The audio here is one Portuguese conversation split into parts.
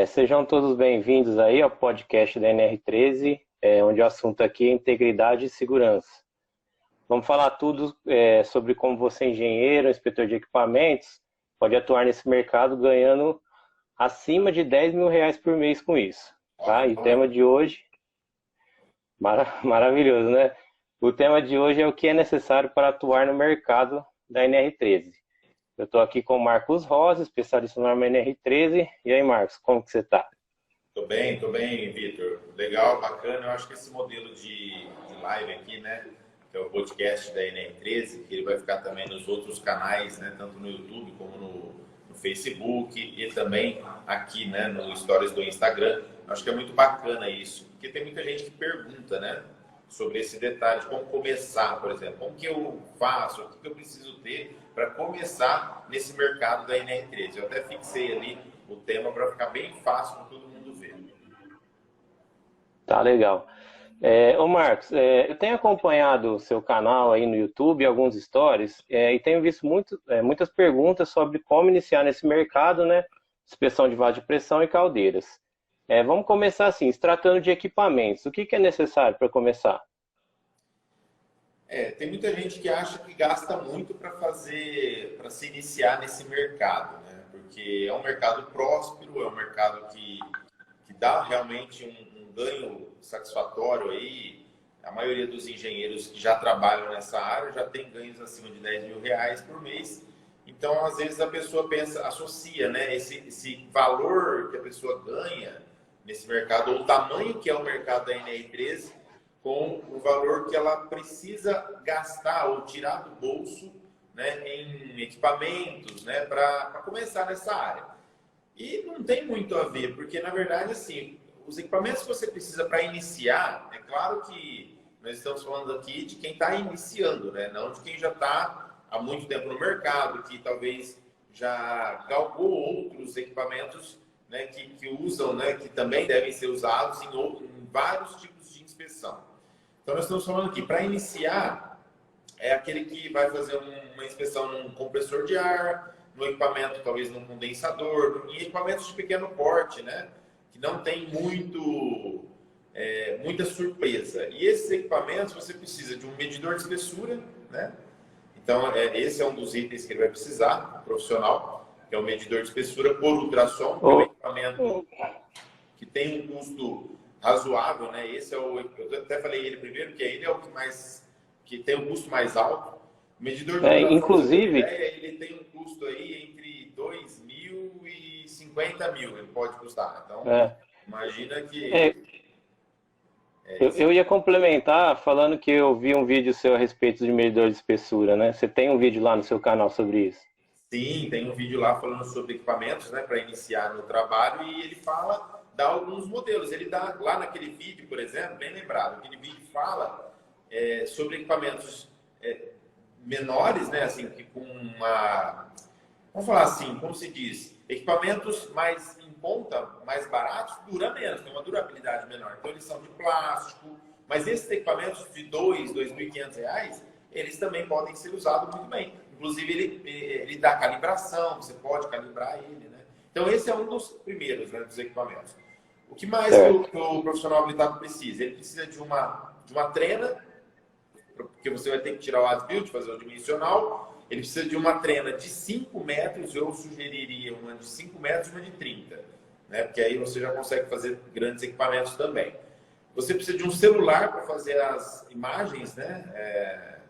Sejam todos bem-vindos aí ao podcast da NR13, onde o assunto aqui é integridade e segurança. Vamos falar tudo sobre como você, engenheiro, inspetor de equipamentos, pode atuar nesse mercado ganhando acima de R$ 10.000 por mês com isso. Tá? E o tema de hoje, maravilhoso, né? O tema de hoje é o que é necessário para atuar no mercado da NR13. Eu estou aqui com o Marcos Rosa, especialista no norma NR13. E aí, Marcos, como que você está? Tô bem, Vitor. Legal, bacana. Eu acho que esse modelo de live aqui, né, que é o podcast da NR13, que ele vai ficar também nos outros canais, né, tanto no YouTube como no Facebook e também aqui, né, no Stories do Instagram. Eu acho que é muito bacana isso, porque tem muita gente que pergunta, né, sobre esse detalhe de como começar, por exemplo. Como que eu faço? O que eu preciso ter para começar nesse mercado da NR13? Eu até fixei ali o tema para ficar bem fácil para todo mundo ver. Tá legal. Ô Marcos, eu tenho acompanhado o seu canal aí no YouTube, alguns stories, e tenho visto muitas perguntas sobre como iniciar nesse mercado, né? Inspeção de vaso de pressão e caldeiras. Vamos começar assim, se tratando de equipamentos. O que é necessário para começar? Tem muita gente que acha que gasta muito para se iniciar nesse mercado, né? Porque é um mercado próspero, é um mercado que dá realmente um ganho satisfatório aí. A maioria dos engenheiros que já trabalham nessa área já tem ganhos acima de R$ 10.000 por mês. Então, às vezes a pessoa associa, né, esse valor que a pessoa ganha nesse mercado, ou o tamanho que é o mercado da NR13, com o valor que ela precisa gastar ou tirar do bolso, né, em equipamentos, né, para começar nessa área. E não tem muito a ver, porque na verdade, assim, os equipamentos que você precisa para iniciar, é claro que nós estamos falando aqui de quem está iniciando, né, não de quem já está há muito tempo no mercado, que talvez já galgou outros equipamentos, né, que usam, né, que também devem ser usados em vários tipos de inspeção. Então, nós estamos falando aqui, para iniciar, é aquele que vai fazer uma inspeção num compressor de ar, no equipamento, talvez num condensador, em equipamentos de pequeno porte, né? Que não tem muita surpresa. E esses equipamentos, você precisa de um medidor de espessura, né? Então, esse é um dos itens que ele vai precisar, profissional, que é o medidor de espessura por ultrassom, que é um equipamento que tem um custo razoável, né? Esse eu até falei ele primeiro, que ele é o que tem um custo mais alto. O medidor de ultrassom, pra você ter uma Inclusive, ideia, ele tem um custo aí entre 2.000 e 50.000, ele pode custar. Então, imagina que eu ia complementar falando que eu vi um vídeo seu a respeito de medidor de espessura, né? Você tem um vídeo lá no seu canal sobre isso? sim, tem um vídeo lá falando sobre equipamentos, né, para iniciar no trabalho, e ele dá alguns modelos. Ele dá lá naquele vídeo, por exemplo, bem lembrado, aquele vídeo fala sobre equipamentos menores, né, assim, que com vamos falar assim, como se diz, equipamentos mais em conta, mais baratos, dura menos, tem uma durabilidade menor. Então eles são de plástico, mas esses equipamentos de R$ 2.500, eles também podem ser usados muito bem. Inclusive ele dá calibração, você pode calibrar ele, né? Então esse é um dos primeiros, né, dos equipamentos. O que mais que o profissional habilitado precisa? Ele precisa de uma trena, porque você vai ter que tirar o as-built, fazer o dimensional. Ele precisa de uma trena de 5 metros, eu sugeriria uma de 5 metros e uma de 30, né? Porque aí você já consegue fazer grandes equipamentos também. Você precisa de um celular para fazer as imagens, né?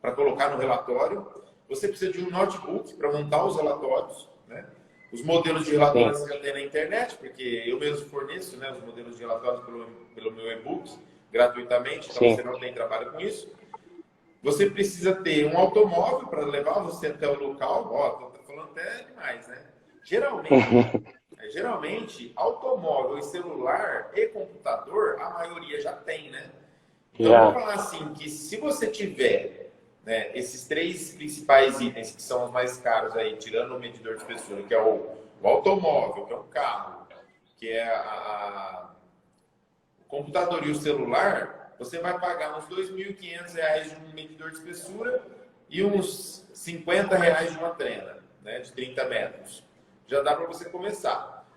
Para colocar no relatório. Você precisa de um notebook para montar os relatórios, né? Os modelos de relatórios você já tem na internet, porque eu mesmo forneço, né, os modelos de relatórios pelo meu e-book gratuitamente, então você não tem trabalho com isso. Você precisa ter um automóvel para levar você até o local. Ó, tô falando até demais, né? Geralmente, automóvel e celular e computador, a maioria já tem, né? Então, vamos falar assim, que se você tiver, né, esses 3 principais itens, que são os mais caros aí, tirando o medidor de espessura, que é o automóvel, que é o carro, que é o computador e o celular, você vai pagar uns R$ 2.500 de um medidor de espessura e uns R$ 50 de uma trena, né, de 30 metros. já dá para você começar.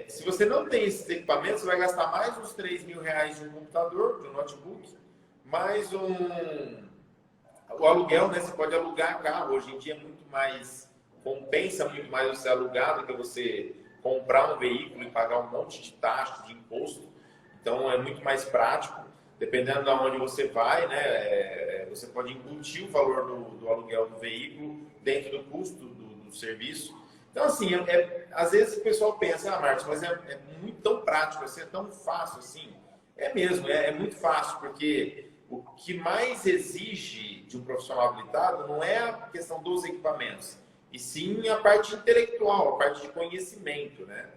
Se você não tem esses equipamentos, você vai gastar mais uns R$3.000 de um computador, de um notebook, mais o aluguel, né? Você pode alugar carro. Hoje em dia é muito mais, compensa muito mais você alugar do que você comprar um veículo e pagar um monte de taxa, de imposto. Então é muito mais prático. Dependendo de onde você vai, né? Você pode embutir o valor do aluguel do veículo dentro do custo do serviço. Então, assim, às vezes o pessoal pensa, Marcos, mas é muito tão prático, assim, é tão fácil assim. É mesmo, é muito fácil, porque o que mais exige de um profissional habilitado não é a questão dos equipamentos, e sim a parte intelectual, a parte de conhecimento, né?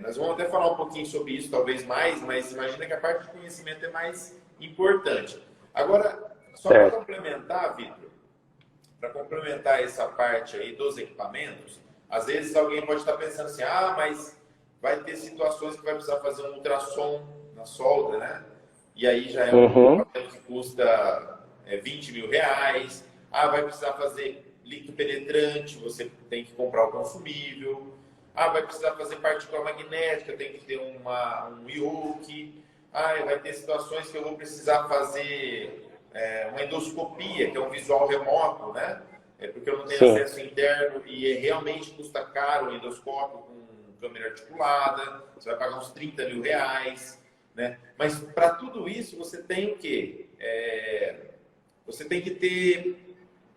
Nós vamos até falar um pouquinho sobre isso, talvez mais, mas imagina que a parte de conhecimento é mais importante. Agora, só para complementar, Vitor, para complementar essa parte aí dos equipamentos, às vezes alguém pode estar pensando assim, mas vai ter situações que vai precisar fazer um ultrassom na solda, né? E aí já é um equipamento que custa R$20.000. Vai precisar fazer líquido penetrante, você tem que comprar o consumível. Vai precisar fazer partícula magnética, tem que ter um yoke. Vai ter situações que eu vou precisar fazer uma endoscopia, que é um visual remoto, né? Porque eu não tenho acesso interno e realmente custa caro o endoscópio com câmera articulada. Você vai pagar uns R$30.000, né? Mas para tudo isso você tem o quê? Você tem que ter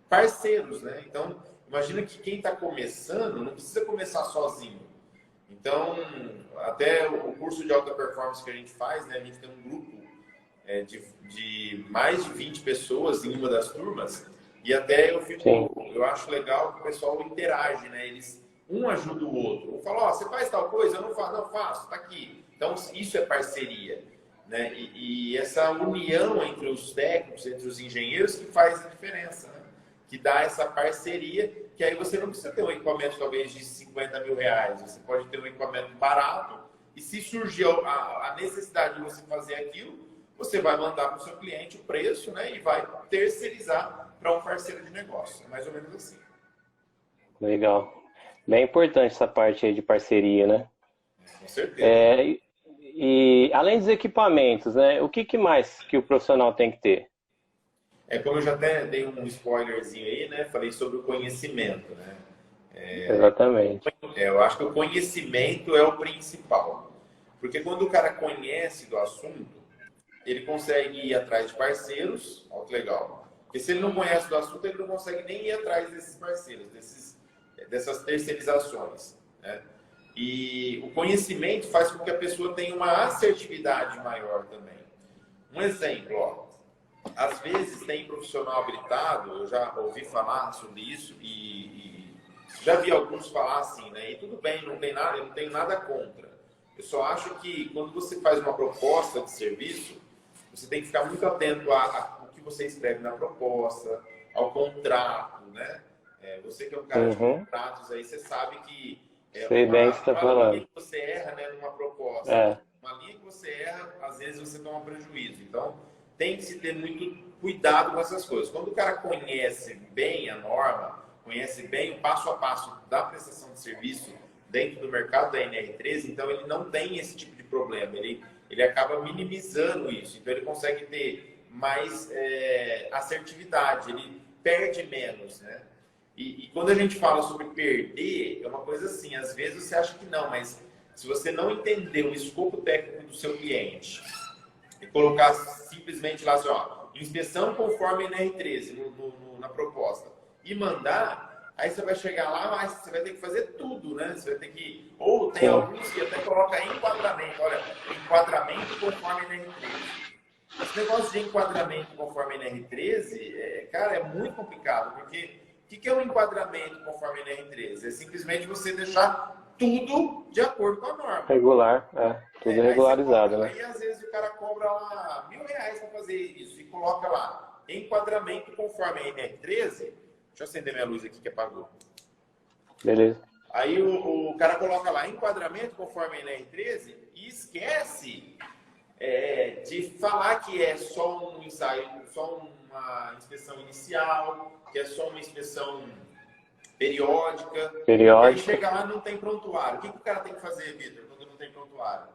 parceiros, né? Então, imagina que quem está começando não precisa começar sozinho. Então, até o curso de alta performance que a gente faz, né? A gente tem um grupo de mais de 20 pessoas em uma das turmas, e até eu acho legal que o pessoal interage, né? Um ajuda o outro. Um fala, você faz tal coisa? Eu não faço. Não, faço, tá aqui. Então, isso é parceria, né? E essa união entre os técnicos, entre os engenheiros, que faz a diferença, né? Que dá essa parceria, que aí você não precisa ter um equipamento talvez de R$50.000, você pode ter um equipamento barato, e se surgir a necessidade de você fazer aquilo, você vai mandar para o seu cliente o preço, né? E vai terceirizar para um parceiro de negócio. É mais ou menos assim. Legal. Bem importante essa parte aí de parceria, né? Com certeza. E além dos equipamentos, né? O que mais que o profissional tem que ter? Como eu já até dei um spoilerzinho aí, né? Falei sobre o conhecimento, né? Exatamente. Eu acho que o conhecimento é o principal. Porque quando o cara conhece do assunto, ele consegue ir atrás de parceiros, olha que legal. Porque se ele não conhece do assunto, ele não consegue nem ir atrás desses parceiros, dessas terceirizações, né? E o conhecimento faz com que a pessoa tenha uma assertividade maior também. Um exemplo, às vezes tem profissional habilitado, eu já ouvi falar sobre isso e já vi alguns falar assim, né? E tudo bem, não tenho nada contra. Eu só acho que quando você faz uma proposta de serviço, você tem que ficar muito atento ao que você escreve na proposta, ao contrato, né? Você que é um cara de contratos aí, você sabe que Sei bem o que você está falando. linha que você erra, né, numa proposta, uma linha que você erra, às vezes você toma prejuízo. Então, tem que se ter muito cuidado com essas coisas. Quando o cara conhece bem a norma, conhece bem o passo a passo da prestação de serviço dentro do mercado da NR13, então ele não tem esse tipo de problema. Ele acaba minimizando isso. Então, ele consegue ter mais assertividade, ele perde menos, né? E quando a gente fala sobre perder, é uma coisa assim, às vezes você acha que não, mas se você não entender o escopo técnico do seu cliente e colocar simplesmente lá assim, inspeção conforme NR13 na proposta e mandar, aí você vai chegar lá, mas você vai ter que fazer tudo, né? Você vai ter que... Ou tem alguns que até colocam enquadramento, olha, enquadramento conforme NR13. Esse negócio de enquadramento conforme NR13, cara, é muito complicado, porque o que é um enquadramento conforme NR13? É simplesmente você deixar tudo de acordo com a norma. Regular, tudo regularizado, né? Aí às vezes o cara cobra lá R$1.000 para fazer isso e coloca lá enquadramento conforme NR13. Deixa eu acender minha luz aqui que apagou. Beleza. Aí o cara coloca lá enquadramento conforme NR13 e esquece de falar que é só um ensaio, só uma inspeção inicial, que é só uma inspeção periódica. Periódica. E aí chega lá e não tem prontuário. O que o cara tem que fazer, Vitor, quando não tem prontuário?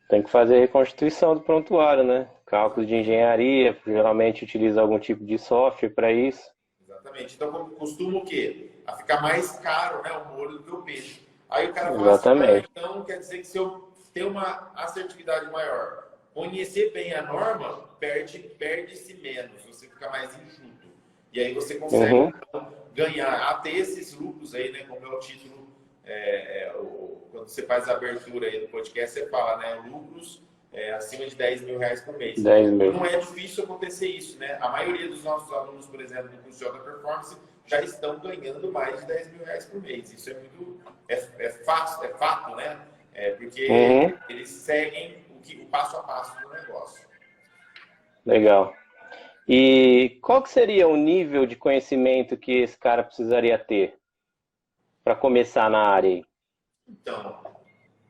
Tem que fazer a reconstituição do prontuário, né? Cálculo de engenharia, geralmente utiliza algum tipo de software para isso. Exatamente. Então, costuma o quê? A ficar mais caro, né, o molho do que o peixe. Aí o cara fala assim, Exatamente. então quer dizer que se eu ter uma assertividade maior, conhecer bem a norma, perde-se menos, você fica mais enxuto. E aí você consegue então, ganhar, até esses lucros aí, né, como é o título, quando você faz a abertura aí do podcast, você fala, né, lucros acima de 10 mil reais por mês. 10 mil. Não é difícil acontecer isso, né? A maioria dos nossos alunos, por exemplo, do curso de alta performance, já estão ganhando mais de 10 mil reais por mês. Isso é muito, é fato, né? Porque eles seguem o passo a passo do negócio. Legal. E qual que seria o nível de conhecimento que esse cara precisaria ter para começar na área aí? Então,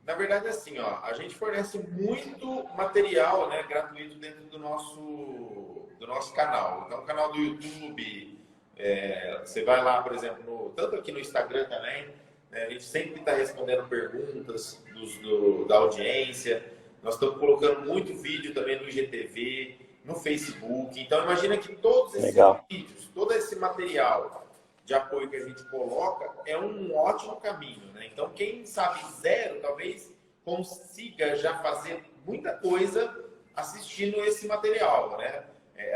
na verdade, assim, ó, a gente fornece muito material, né, gratuito dentro do nosso canal. Então, o canal do YouTube, você vai lá, por exemplo, tanto aqui no Instagram também, né, a gente sempre está respondendo perguntas da audiência. Nós estamos colocando muito vídeo também no IGTV, no Facebook. Então, imagina que todos esses vídeos, todo esse material de apoio que a gente coloca é um ótimo caminho, né? Então, quem sabe zero, talvez consiga já fazer muita coisa assistindo esse material, né?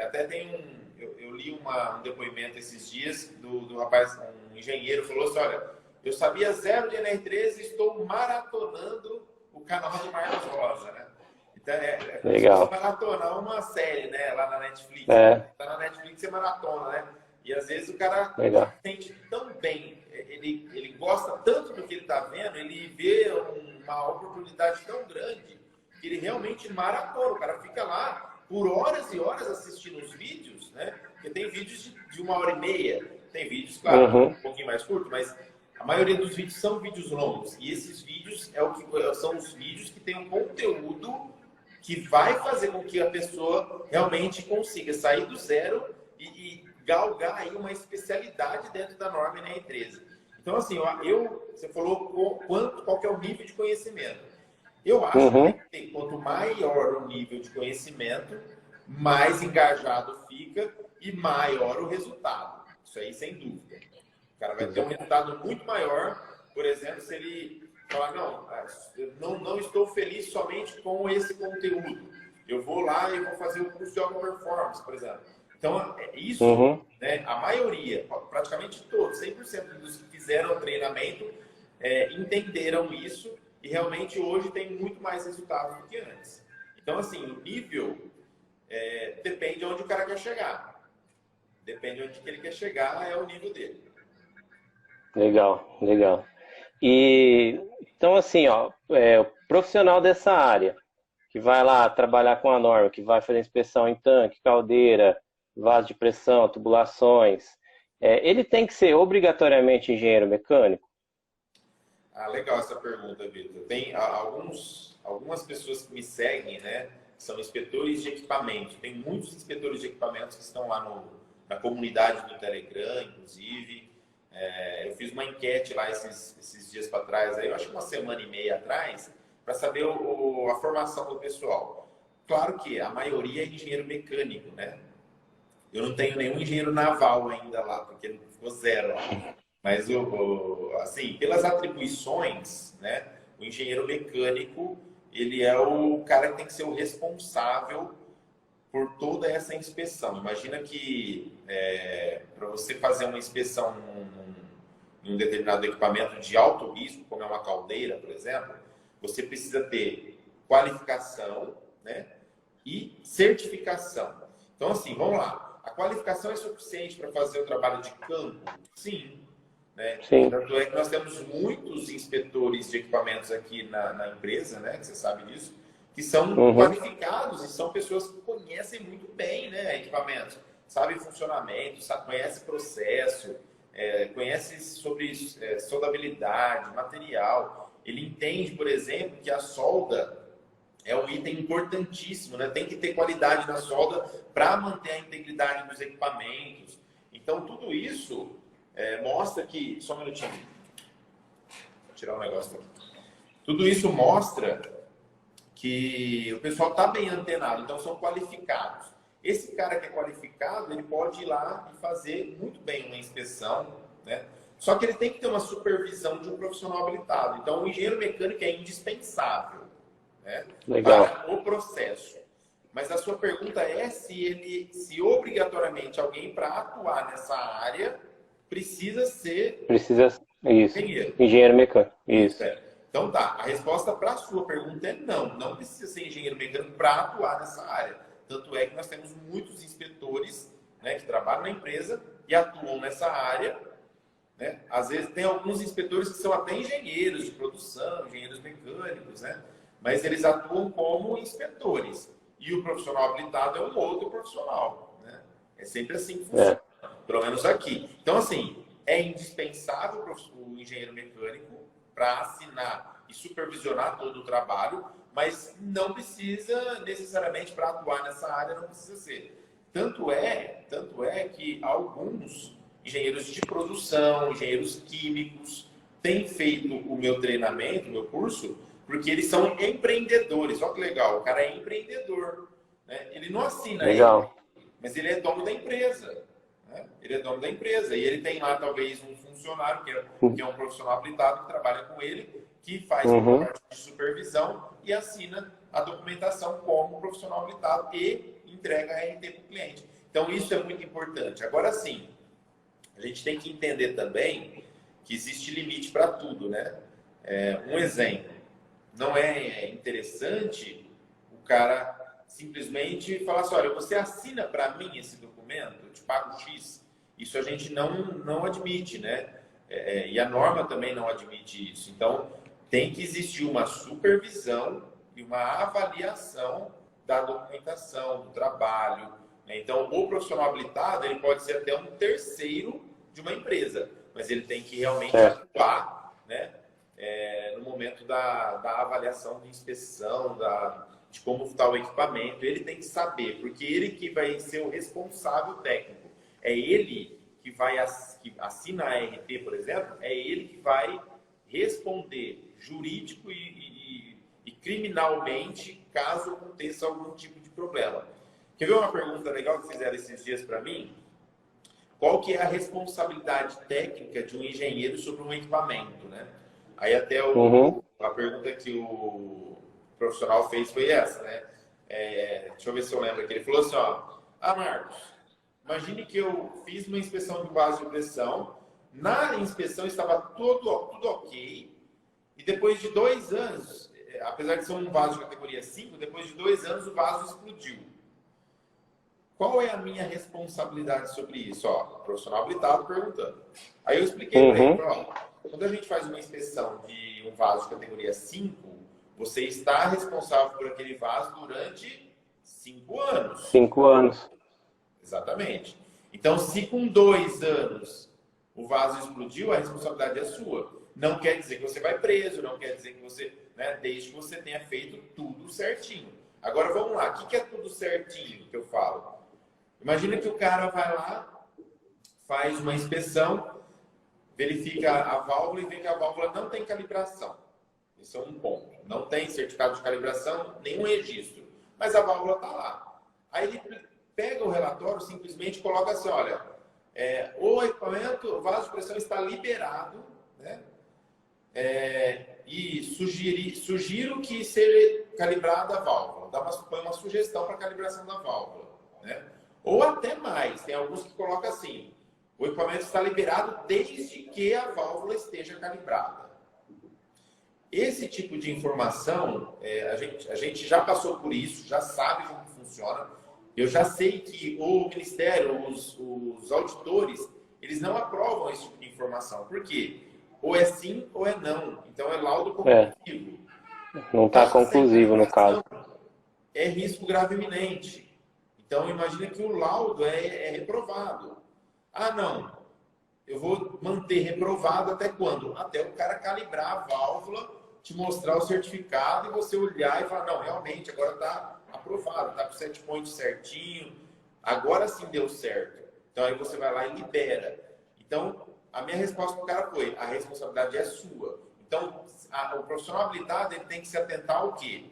Até tem eu li um depoimento esses dias do rapaz, um engenheiro, falou assim, olha, eu sabia zero de NR13 e estou maratonando o canal de Marcos Rosa, né? Então, legal. Maratonar uma série, né? Lá na Netflix. Tá na Netflix, você maratona, né? E às vezes o cara sente tão bem, ele gosta tanto do que ele está vendo, ele vê uma oportunidade tão grande que ele realmente maratona. O cara fica lá por horas e horas assistindo os vídeos, né? Porque tem vídeos de 1h30, tem vídeos, claro, um pouquinho mais curtos, mas a maioria dos vídeos são vídeos longos. E esses vídeos são os vídeos que têm um conteúdo que vai fazer com que a pessoa realmente consiga sair do zero e galgar aí uma especialidade dentro da norma NR13. Então, assim, você falou qual que é o nível de conhecimento. Eu acho que quanto maior o nível de conhecimento, mais engajado fica e maior o resultado. Isso aí, sem dúvida. O cara vai ter um resultado muito maior, por exemplo, se ele falar, não estou feliz somente com esse conteúdo. Eu vou lá e vou fazer o curso de alta performance, por exemplo. Então, isso, né, a maioria, praticamente todos, 100% dos que fizeram o treinamento entenderam isso e realmente hoje tem muito mais resultados do que antes. Então, assim, o nível depende de onde o cara quer chegar. Depende de onde que ele quer chegar, é o nível dele. Legal, legal. E, então, assim, ó, o profissional dessa área, que vai lá trabalhar com a norma, que vai fazer inspeção em tanque, caldeira, vaso de pressão, tubulações, ele tem que ser obrigatoriamente engenheiro mecânico? Legal essa pergunta, Vitor. Tem algumas pessoas que me seguem, né? São inspetores de equipamento. Tem muitos inspetores de equipamentos que estão lá na comunidade do Telegram, inclusive. Eu fiz uma enquete lá esses dias para trás, eu acho que uma semana e meia atrás, para saber a formação do pessoal. Claro que a maioria é engenheiro mecânico, né? Eu não tenho nenhum engenheiro naval ainda lá, porque ficou zero lá. Mas, assim, pelas atribuições, né, o engenheiro mecânico, ele é o cara que tem que ser o responsável por toda essa inspeção. Imagina que para você fazer uma inspeção num determinado equipamento de alto risco, como é uma caldeira, por exemplo, você precisa ter qualificação, né, e certificação. Então, assim, vamos lá. A qualificação é suficiente para fazer o trabalho de campo? Sim. Né? Sim. Tanto é que nós temos muitos inspetores de equipamentos aqui na empresa, né, que você sabe disso, que são qualificados e são pessoas que conhecem muito bem, né, equipamentos, sabem funcionamento, conhecem processo, conhece sobre soldabilidade, material. Ele entende, por exemplo, que a solda é um item importantíssimo, né? Tem que ter qualidade na solda para manter a integridade dos equipamentos. Então, tudo isso mostra que... Só um minutinho. Vou tirar um negócio aqui. Tudo isso mostra que o pessoal está bem antenado, então são qualificados. Esse cara que é qualificado, ele pode ir lá e fazer muito bem uma inspeção, né? Só que ele tem que ter uma supervisão de um profissional habilitado. Então, o engenheiro mecânico é indispensável, né, para o processo. Mas a sua pergunta é se obrigatoriamente alguém para atuar nessa área precisa ser engenheiro mecânico. Isso. Então tá, a resposta para a sua pergunta é não precisa ser engenheiro mecânico para atuar nessa área. Tanto é que nós temos muitos inspetores, né, que trabalham na empresa e atuam nessa área, né? Às vezes tem alguns inspetores que são até engenheiros de produção, engenheiros mecânicos, né? Mas eles atuam como inspetores. E o profissional habilitado é um outro profissional, né? É sempre assim que funciona, pelo menos aqui. Então, assim, é indispensável o engenheiro mecânico para assinar e supervisionar todo o trabalho, mas não precisa necessariamente para atuar nessa área, não precisa ser. Tanto é que alguns engenheiros de produção, engenheiros químicos, têm feito o meu treinamento, o meu curso, porque eles são empreendedores. Olha que legal, o cara é empreendedor, né? Ele não assina ele, mas ele é dono da empresa, né? Ele é dono da empresa e ele tem lá talvez um funcionário que é um profissional habilitado que trabalha com ele, que faz uma parte de supervisão e assina a documentação como profissional habilitado e entrega a RT para o cliente. Então isso é muito importante. Agora sim, a gente tem que entender também que existe limite para tudo, né? Um exemplo, não é interessante o cara simplesmente falar assim, olha, você assina para mim esse documento, eu te pago X. Isso a gente não admite, né? E a norma também não admite isso. Então, tem que existir uma supervisão e uma avaliação da documentação, do trabalho, né? Então, o profissional habilitado, ele pode ser até um terceiro de uma empresa, mas ele tem que realmente atuar, né? No momento da avaliação de inspeção, de como está o equipamento, ele tem que saber, porque ele que vai ser o responsável técnico. É ele que assina a RT, por exemplo, é ele que vai responder jurídico e criminalmente caso aconteça algum tipo de problema. Quer ver uma pergunta legal que fizeram esses dias para mim? Qual que é a responsabilidade técnica de um engenheiro sobre um equipamento, né? Aí até a pergunta que o profissional fez foi essa, né? Deixa eu ver se eu lembro aqui. Ele falou assim, ó, Marcos, imagine que eu fiz uma inspeção de vaso de pressão, na inspeção estava tudo ok, e depois de 2 anos, apesar de ser um vaso de categoria 5, depois de 2 anos o vaso explodiu. Qual é a minha responsabilidade sobre isso? Ó, o profissional habilitado perguntando. Aí eu expliquei para ele, ó, quando a gente faz uma inspeção de um vaso de categoria 5, você está responsável por aquele vaso durante 5 anos. 5 anos. Exatamente. Então, se com 2 anos o vaso explodiu, a responsabilidade é sua. Não quer dizer que você vai preso, não quer dizer que você, né, desde que você tenha feito tudo certinho. Agora, vamos lá. O que é tudo certinho que eu falo? Imagina que o cara vai lá, faz uma inspeção, verifica a válvula e vê que a válvula não tem calibração. Isso é um ponto. Não tem certificado de calibração, nenhum registro. Mas a válvula está lá. Aí ele pega o relatório, simplesmente coloca assim, olha, o equipamento, o vaso de pressão está liberado, né? E sugiro que seja calibrada a válvula. Põe uma sugestão para a calibração da válvula, né? Ou até mais, tem alguns que colocam assim, o equipamento está liberado desde que a válvula esteja calibrada. Esse tipo de informação, a gente já passou por isso, já sabe como funciona. Eu já sei que o Ministério, os auditores, eles não aprovam esse tipo de informação. Por quê? Ou é sim ou é não. Então é laudo conclusivo. Não está conclusivo no caso. É risco grave iminente. Então imagina que o laudo é reprovado. Ah, não. Eu vou manter reprovado até quando? Até o cara calibrar a válvula, te mostrar o certificado e você olhar e falar, não, realmente, agora está aprovado, está com o set point certinho, agora sim deu certo. Então aí você vai lá e libera. Então, a minha resposta para o cara foi: a responsabilidade é sua. Então, o profissional habilitado ele tem que se atentar ao quê?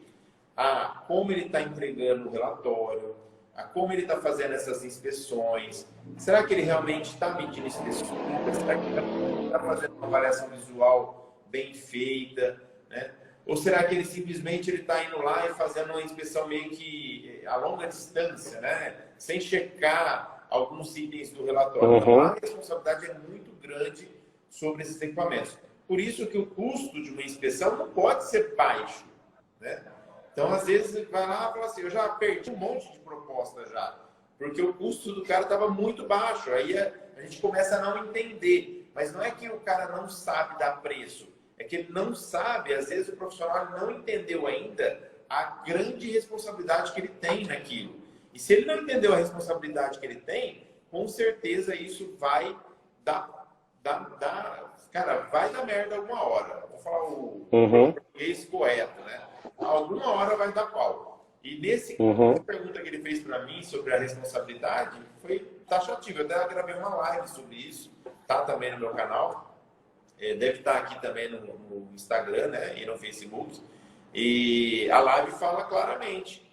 A como ele está entregando o relatório, a como ele está fazendo essas inspeções. Será que ele realmente está medindo espessura? Será que ele está fazendo uma avaliação visual bem feita? Né? Ou será que ele simplesmente está indo lá e fazendo uma inspeção meio que a longa distância, né? Sem checar alguns itens do relatório? Então, a responsabilidade é muito grande sobre esses equipamentos. Por isso que o custo de uma inspeção não pode ser baixo, né? Então, às vezes, ele vai lá e fala assim: eu já perdi um monte de proposta já, porque o custo do cara estava muito baixo. Aí a gente começa a não entender. Mas não é que o cara não sabe dar preço, é que ele não sabe, às vezes o profissional não entendeu ainda a grande responsabilidade que ele tem naquilo. E se ele não entendeu a responsabilidade que ele tem, com certeza isso vai cara, vai dar merda alguma hora. Vou falar o português correto, né? Alguma hora vai dar pau. E nessa pergunta que ele fez para mim sobre a responsabilidade foi taxativa. Eu até gravei uma live sobre isso, tá também no meu canal. Deve estar aqui também no Instagram, né? E no Facebook. E a live fala claramente: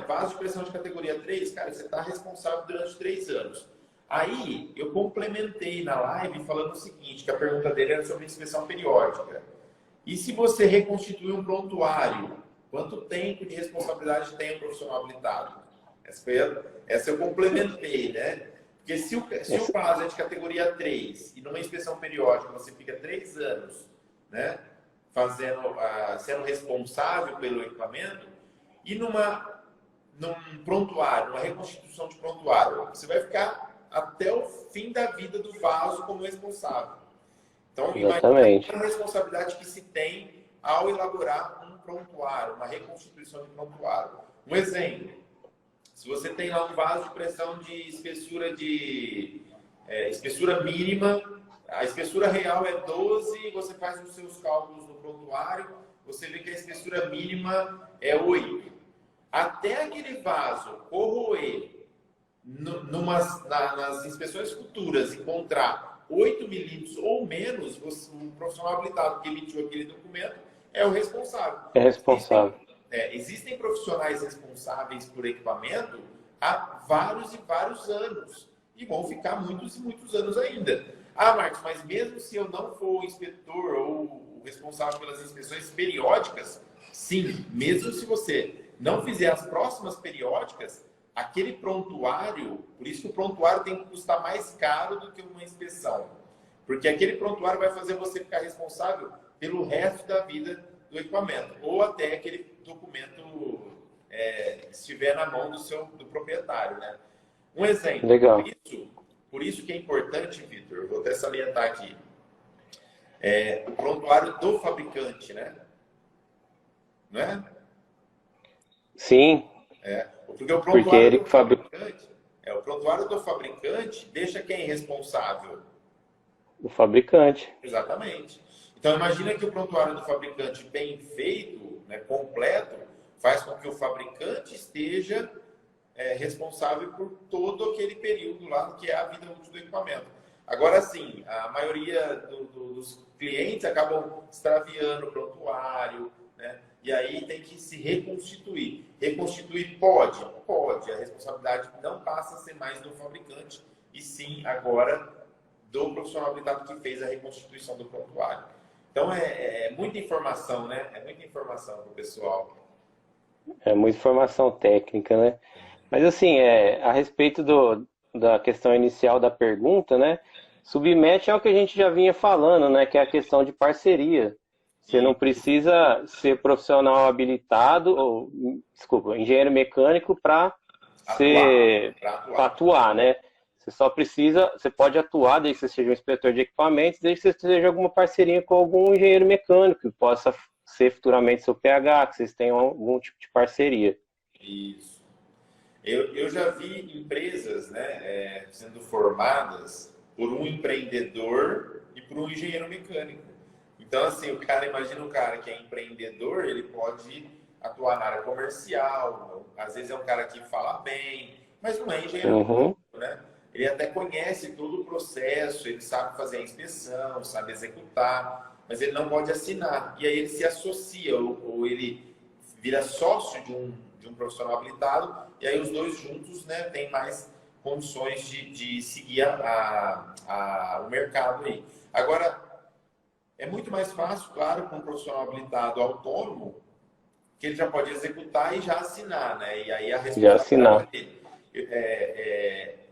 vaso de pressão de categoria 3, cara, você está responsável durante 3 anos. Aí eu complementei na live falando o seguinte, que a pergunta dele era sobre inspeção periódica. E se você reconstituir um prontuário, quanto tempo de responsabilidade tem o profissional habilitado? Essa eu complementei, né? Porque se o vaso é de categoria 3 e numa inspeção periódica você fica 3 anos, né, sendo responsável pelo equipamento, e num prontuário, uma reconstituição de prontuário, você vai ficar até o fim da vida do vaso como responsável. Então, imagina a responsabilidade que se tem ao elaborar um prontuário, uma reconstituição de prontuário. Um exemplo: se você tem lá um vaso de pressão de espessura mínima, a espessura real é 12, você faz os seus cálculos no prontuário, você vê que a espessura mínima é 8. Até aquele vaso corroer, nas inspeções futuras, encontrar 8 milímetros ou menos, o profissional habilitado que emitiu aquele documento é o responsável. É responsável. Existem profissionais responsáveis por equipamento há vários e vários anos e vão ficar muitos e muitos anos ainda. Marcos, mas mesmo se eu não for o inspetor ou o responsável pelas inspeções periódicas, sim, mesmo se você não fizer as próximas periódicas, aquele prontuário, por isso que o prontuário tem que custar mais caro do que uma inspeção, porque aquele prontuário vai fazer você ficar responsável pelo resto da vida do equipamento, ou até aquele documento estiver na mão do proprietário, né? Um exemplo. Legal. Por isso que é importante, Vitor, vou até salientar aqui, o prontuário do fabricante, né? Não é? Sim. Porque o prontuário do fabricante deixa quem é responsável? O fabricante. Exatamente. Então, imagina que o prontuário do fabricante bem feito, né, completo, faz com que o fabricante esteja responsável por todo aquele período lá, que é a vida útil do equipamento. Agora, sim, a maioria dos clientes acabam extraviando o prontuário, né? E aí tem que se reconstituir. Reconstituir pode? Pode. A responsabilidade não passa a ser mais do fabricante, e sim agora do profissional habilitado que fez a reconstituição do prontuário. Então é muita informação, né? É muita informação para o pessoal. É muita informação técnica, né? Mas assim, a respeito da questão inicial da pergunta, né? Submete ao que a gente já vinha falando, né? Que é a questão de parceria. Você não precisa ser profissional habilitado, engenheiro mecânico para atuar, né? Você pode atuar desde que você seja um inspetor de equipamentos, desde que você esteja alguma parceria com algum engenheiro mecânico, que possa ser futuramente seu PH, que vocês tenham algum tipo de parceria. Isso. Eu já vi empresas, né, sendo formadas por um empreendedor e por um engenheiro mecânico. Então, assim, imagina um cara que é empreendedor, ele pode atuar na área comercial, às vezes é um cara que fala bem, mas não é engenheiro mecânico, né? ele até conhece todo o processo, ele sabe fazer a inspeção, sabe executar, mas ele não pode assinar. E aí ele se associa, ou ele vira sócio de um profissional habilitado, e aí os dois juntos, né, têm mais condições de seguir o mercado aí. Agora, é muito mais fácil, claro, com um profissional habilitado autônomo, que ele já pode executar e já assinar, né? E aí a responsabilidade dele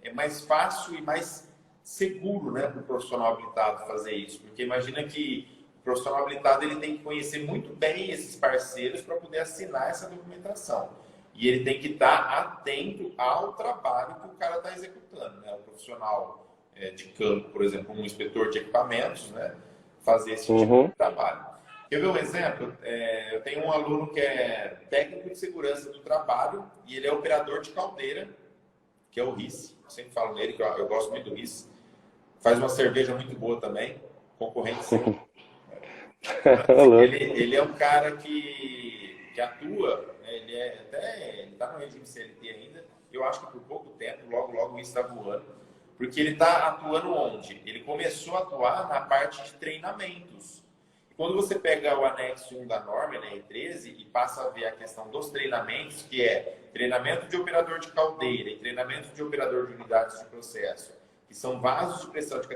é mais fácil e mais seguro, né, para o profissional habilitado fazer isso. Porque imagina que o profissional habilitado ele tem que conhecer muito bem esses parceiros para poder assinar essa documentação. E ele tem que estar atento ao trabalho que o cara está executando, né? O profissional de campo, por exemplo, um inspetor de equipamentos, né? Fazer esse tipo de trabalho. Quer ver um exemplo? Eu tenho um aluno que é técnico de segurança do trabalho e ele é operador de caldeira, que é o RIS. Eu sempre falo nele, que eu gosto muito do RIS. Faz uma cerveja muito boa também, concorrente sim. Ele é um cara que atua, né? Ele está no regime CLT ainda, eu acho que por pouco tempo, logo isso está voando, porque ele está atuando onde? Ele começou a atuar na parte de treinamentos. Quando você pega o anexo 1 da norma, NR13, e passa a ver a questão dos treinamentos, que é treinamento de operador de caldeira e treinamento de operador de unidades de processo, que são vasos de pressão de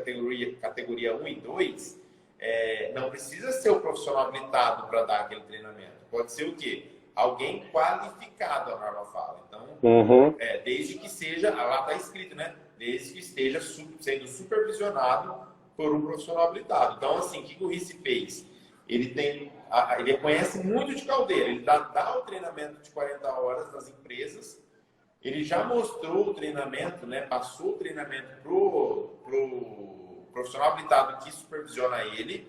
categoria 1 e 2, não precisa ser o profissional habilitado para dar aquele treinamento. Pode ser o quê? Alguém qualificado, a norma fala. Então, desde que seja, lá está escrito, né? Desde que esteja sendo supervisionado por um profissional habilitado. Então, assim, o que o RIS fez? Ele conhece muito de caldeira, ele dá o treinamento de 40 horas nas empresas, ele já mostrou o treinamento, né? Passou o treinamento pro profissional habilitado que supervisiona ele,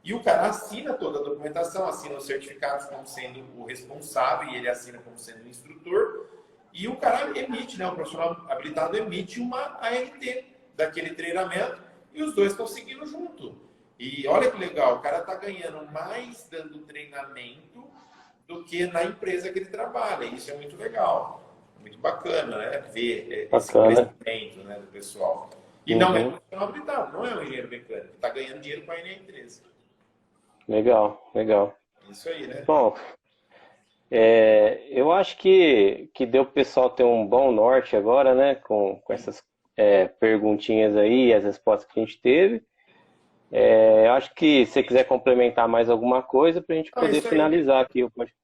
e o cara assina toda a documentação, assina os certificados como sendo o responsável, e ele assina como sendo o instrutor, e o cara emite, né? O profissional habilitado emite uma ANT daquele treinamento, e os dois estão seguindo junto. E olha que legal, o cara está ganhando mais dando treinamento do que na empresa que ele trabalha. Isso é muito legal, muito bacana, né? Ver esse crescimento, né, do pessoal. E não é profissional habilitado, não é um engenheiro mecânico, está ganhando dinheiro com a NR13. Legal. Isso aí, né? Bom, eu acho que deu para o pessoal ter um bom norte agora, né? Com essas perguntinhas aí, as respostas que a gente teve. Eu acho que se você quiser complementar mais alguma coisa para a gente poder finalizar aqui o podcast.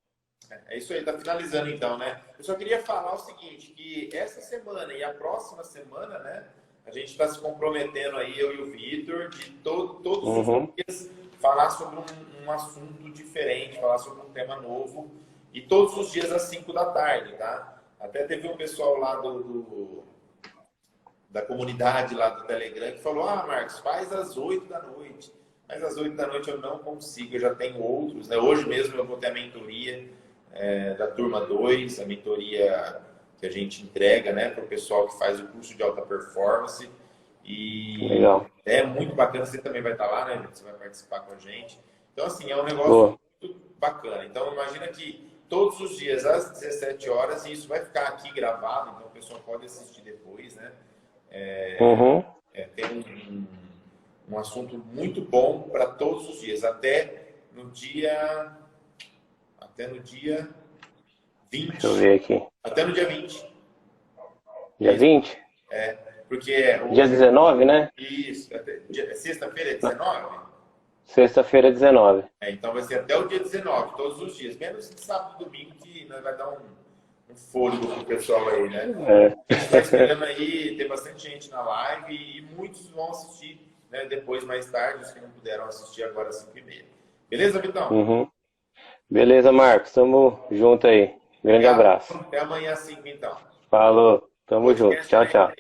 É isso aí, tá finalizando então, né? Eu só queria falar o seguinte, que essa semana e a próxima semana, né? A gente está se comprometendo aí, eu e o Vitor, de todos os dias falar sobre um assunto diferente, falar sobre um tema novo, e todos os dias às 5 da tarde, tá? Até teve um pessoal lá da comunidade lá do Telegram que falou, Marcos, faz às 8 da noite. Mas às 8 da noite eu não consigo, eu já tenho outros, né? Hoje mesmo eu vou ter a mentoria da turma 2, a mentoria que a gente entrega, né, para o pessoal que faz o curso de alta performance. E legal. É muito bacana, você também vai estar lá, né, gente? Você vai participar com a gente. Então, assim, é um negócio muito bacana. Então, imagina que todos os dias, às 17 horas, e isso vai ficar aqui gravado, então o pessoal pode assistir depois, né? Tem um assunto muito bom para todos os dias, até no dia 20. Deixa eu ver aqui. Até no dia 20. Dia 20? Porque... Dia 19, né? Isso. Sexta-feira é 19? Sexta-feira é 19. Então vai ser até o dia 19, todos os dias. Menos de sábado e domingo, que nós vai dar um fôlego pro pessoal aí, né? A gente está esperando aí, tem bastante gente na live e muitos vão assistir, né, depois, mais tarde, os que não puderam assistir agora às 5h30. Beleza, Vitão? Beleza, Marcos. Tamo junto aí. Grande abraço. Até amanhã às 5, então. Falou. Tamo junto. Tchau.